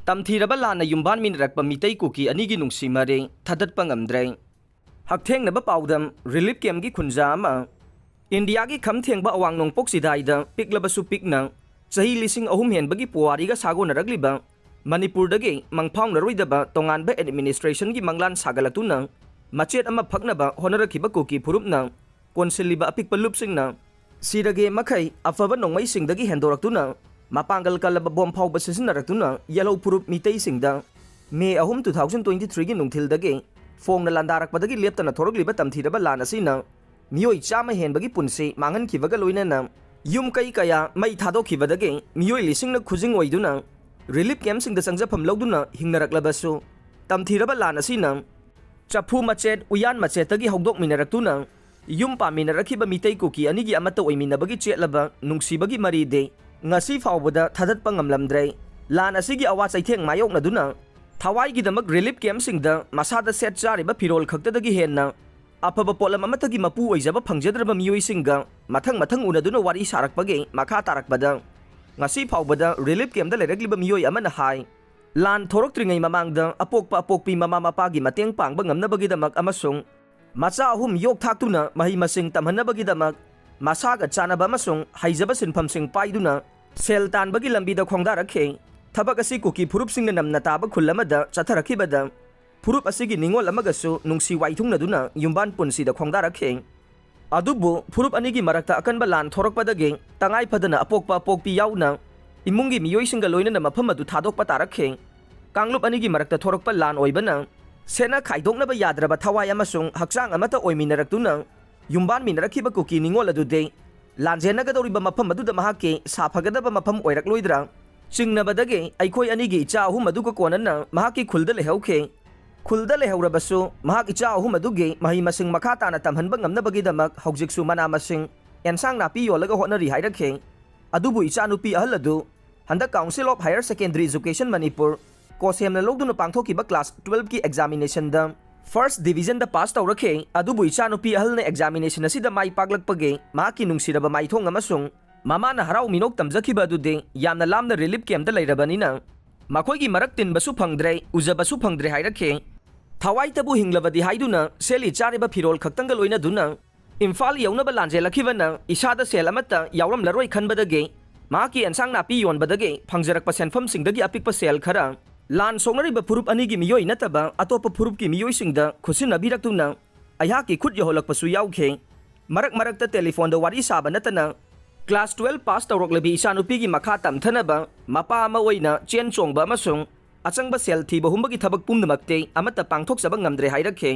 तमथीरब लाना युम्बान मिनरक्प मितई कुकी अनिगी नुंसी मरे थदत्प ngamdre हकथेंगनब पाउदम relief camp की खुंजा अमा इंडिया की खमथेंगब अवांग नोंगपोक सिदाइदा पिकलबसु पिकना चही लिसिंग अहुम हेनबगी पुवारीगा सागोनरगलिबा मणिपुरदगी मंगफाउनरोइदब तोंगानब एडमिनिस्ट्रेशन की मंगलान सागलतुना मचेत अमा फगनब होनरखिब कुकी फुरुपना कोनसिलिबा अपिकप लुपसिंगना सिरगे मखै अफब नोंमैसिंगदगी हेंदोरक्तुना मापांगल कलब बॉम फाउब सिजनरक्तुना येलो फुरुप मितैसिंगदा मे अहुम 2023 की नुंगथिलदगी फोंगना लांदारकपदगी लेप्तना थोरगलिबा तमथीरब लान असिना मियोई चामा हेनबगी पुनसि मांगनखिबगा लोइनना युम कई कया मई थादोखिबदगी मियोई लिसिंगना खुजिंग ओइदुना रिलीफ कैम्पसिंगदा संजफम लौदुना हिंगनरक्लबसु तमथीरब लान असिना चफू मचेत उयान मचेतगी हौदोकमिनरक्तुना युम पामिनरखिबा मितै कुकी अनिगी अमत ओइमिनबगी चेतलबा नुंगसिबगी मरीदे ngasi faubada thadатpa ngamlamdre lan asigi awa chaitheng mayoknaduna thawaigidamak relief camp singda masada set chariba phirol khaktadagi henna afaba polam amatagi mapu oijaba phangjadraba miyoi singa mathang unaduna wari sarakpage makha tarakbada ngasi faubada relief camp da lerakliba miyoi amana hai lan thoroktringai mamangda apokpi mama mapagi mateng pangba ngamnabagidamak amasung macha ahum yok thaktuna mahi masing tamhannabagidamak मासाग चानब हैजब सिंफम पाइदुना सेल तानबगी लंबीदा खोंदारखे थबक असि कुकी फुरुप सिंगना नमना ताब खुल्लमदा चथरखिबदा फुरुप असिगी निंगोल अमगसु नुंगसी वाइथुंगनदुना युम्बान पुनसीदा खोंदारखे अदुबु फुरुप अनिगी मरक्ता अकनबा लान थोरकपदगे तंगाई फदना अपोकपी याउना इमुंगी मियोइसिंगा लोइनना मफम अदु थादोकपा तारखे कांगलुप अनिगी मरक्ता थोरकपा लान ओइबना सेना खाइदोकनबा याद्रबा थवाई अमसुंग हक्चांग अमता ओइमिनरक्तुना युम्बान मिनरखिबा कुकी निंगोल अदुदे लांजेनगदौरिबा मफम अदुदा महाके साफगदबा मफम ओइरक्लोइद्रा चिंगनबदगे अइखोय अनिगी इचा अहुम अदुगा कोनना महाकी खुलदा लेहौखे खुलदा लेहौरबसु महाक इचा अहुम अदुगे महि मसिंग मखा ताना तमहनबा ngamnabagidamak हौजिकसु मना मसिंग एनसांग नापी योलगा होनरी हाइरखे अदुबु इचा नुपी अहल अदु हंदक council of higher secondary education Manipur कोसेमना लौदुना पांगथोकिबा क्लास 12 की एग्जामिनेशन दा फर्स्ट डिवीजन द पास तौरखे अदुबु इचानुपी अहलने एग्जामिनेशन असिदा माई पागलकपगे माकी नुंगसिरबा माइथोंग अमसुंग मामाना हराउ मिनोक तमजखिबा अदुदे यामना लामना रिलीफ कैम्प दा लैरबनिना मखोइगी मरक तिनबसु फंगद्रे उजबसु फंगद्रे हाइरखे थवाइतबु हिंगलबदि हाइदुना सेली चारेबा फिरोल खक्तंग लोइना दुना इम्फाल यौनबा लांजेलखिबना इसादा सेल अमता यावरम लरोय खनबदगे माकी एनसांग नापी योनबदगे फंगजरकपा सेनफम सिंगदगी अपिकपा सेल खरा लान सोंगरिबा फुरुप अनिगी मियोइ नतबा अतोप फुरुप की मियोइसिंगदा खुसिनबिरक्तुना अयाकी खुद यहोलकपसु याउखे मरक मरकता टेलीफोन द वारी साबा नतना क्लास 12 पास तौरक्लबी इचानुपीगी मखा तमथनबा मपा अमा ओइना चेन चोंगबा अमसुंग अचंगबा सेल थीबा हुंबगी थबक पुंदमक्ते अमता पांगथोकसबा ngamdre हाइरखे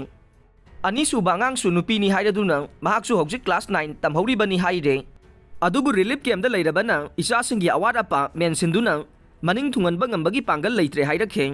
अनिसुबा अंगांगसु नुपीनी हाइरदुना महाकसु हौजिक क्लास 9 तमहौरिबनी हाइरे अदुबु रिलीफ कैम्प दा लैरबना इचासिंगी अवाद अपा मेनसिंदुना मनिंग थुंगनबा ngambagi पांगल लैत्रे हाइरखे